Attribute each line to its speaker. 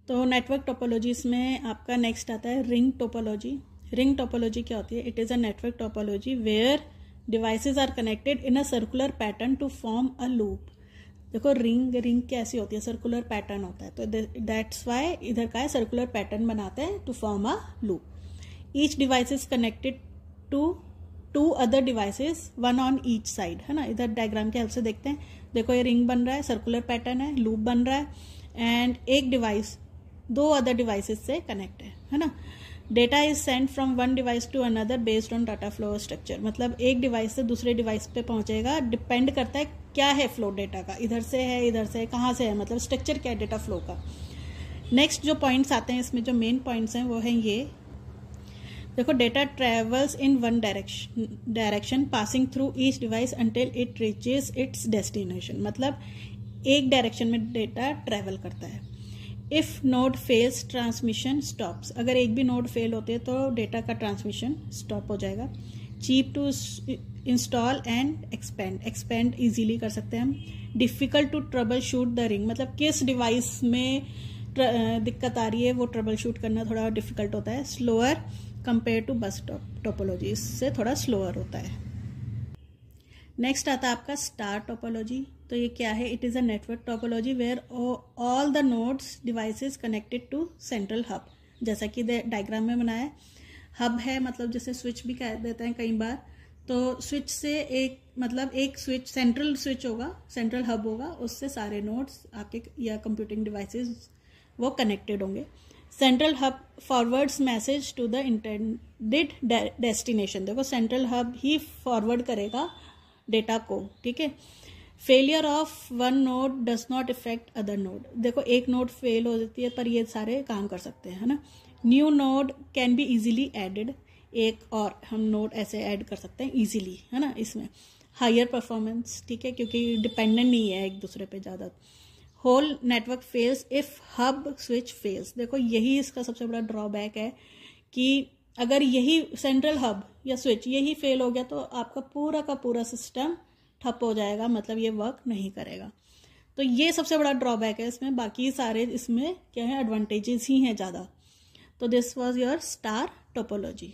Speaker 1: तो network topologies में आपका नेक्स्ट आता है रिंग टोपोलॉजी। रिंग टोपोलॉजी क्या होती है? It is a network topology where devices are connected in a circular pattern to form a loop. देखो रिंग कैसी होती है? सर्कुलर पैटर्न होता है, तो दैट्स वाई इधर का है सर्कुलर पैटर्न बनाते हैं to form a loop. Each device is connected to other devices one on each side, है ना। इधर डायग्राम के हेल्प से देखते हैं। देखो ये रिंग बन रहा है, सर्कुलर पैटर्न है, लूप बन रहा है, एंड एक डिवाइस दो अदर डिवाइसेस से कनेक्ट है ना। Data is send from one device to another based on data flow structure. मतलब एक डिवाइस से दूसरे डिवाइस पे पहुंचेगा, डिपेंड करता है क्या है फ्लो डेटा का, इधर से है, कहाँ से है, मतलब स्ट्रक्चर क्या है डेटा फ्लो का। नेक्स्ट जो पॉइंट्स आते हैं इसमें, जो मेन पॉइंट्स हैं वो हैं ये। देखो data travels in one direction passing through each device until it reaches it's destination. मतलब एक डायरेक्शन में डेटा ट्रेवल करता है। If node fails transmission stops. अगर एक भी नोड फेल होते हैं तो डेटा का ट्रांसमिशन स्टॉप हो जाएगा। Cheap to install and expand easily कर सकते हैं हम। Difficult to troubleshoot the ring. मतलब किस डिवाइस में दिक्कत आ रही है वो ट्रबल शूट करना थोड़ा डिफिकल्ट होता है। Slower compare to bus topology, इससे थोड़ा स्लोअर होता है। नेक्स्ट आता है आपका स्टार टोपोलॉजी। तो ये क्या है? It is a network topology where all the nodes devices connected to central hub. जैसा कि डायग्राम में बनाया है, हब है मतलब जैसे स्विच भी कह देते हैं कई बार। तो स्विच से एक स्विच सेंट्रल स्विच होगा, सेंट्रल हब होगा, उससे सारे नोड्स आपके या कंप्यूटिंग डिवाइसेस वो कनेक्टेड होंगे। Central hub forwards message to the intended destination. देखो सेंट्रल हब ही फॉरवर्ड करेगा डेटा को, ठीक है। Failure of one node does not effect other node. देखो एक नोड फेल हो जाती है पर ये सारे काम कर सकते हैं, है ना। New node can be easily added. एक और हम नोड ऐसे ऐड कर सकते हैं इजीली, है ना। इसमें हायर परफॉर्मेंस, ठीक है, क्योंकि डिपेंडेंट नहीं है एक दूसरे पे ज़्यादा। Whole network fails if hub switch fails. देखो यही इसका सबसे बड़ा ड्रॉबैक है कि अगर यही सेंट्रल हब या स्विच यही फेल हो गया तो आपका पूरा का पूरा सिस्टम ठप हो जाएगा, मतलब ये वर्क नहीं करेगा। तो ये सबसे बड़ा ड्रॉबैक है इसमें। बाकी सारे इसमें क्या है, एडवांटेजेस ही हैं ज़्यादा। तो this was your star topology.